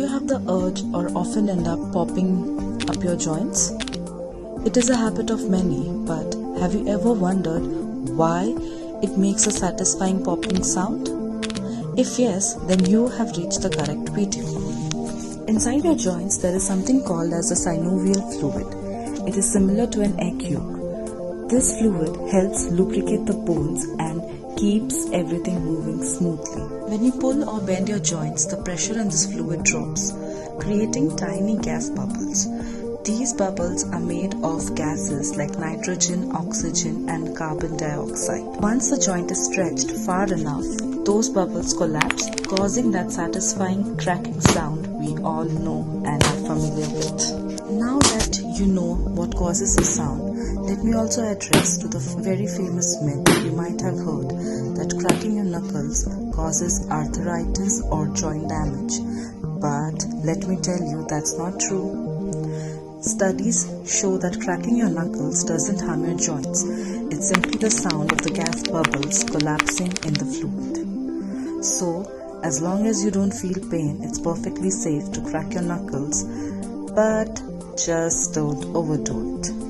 you have the urge or often end up popping up your joints? It is a habit of many, but have you ever wondered why it makes a satisfying popping sound? If yes, then you have reached the correct video. Inside your joints, there is something called as the synovial fluid. It is similar to an egg yolk. This fluid helps lubricate the bones and keeps everything moving smoothly. When you pull or bend your joints, the pressure in this fluid drops, creating tiny gas bubbles. These bubbles are made of gases like nitrogen, oxygen, and carbon dioxide. Once the joint is stretched far enough, those bubbles collapse, causing that satisfying cracking sound we all know and are familiar with. Now that you know what causes the sound, let me also address to the very famous myth you might have heard that cracking your knuckles causes arthritis or joint damage. But let me tell you, that's not true. Studies show that cracking your knuckles doesn't harm your joints. It's simply the sound of the gas bubbles collapsing in the fluid. So, as long as you don't feel pain, it's perfectly safe to crack your knuckles, but just don't overdo it.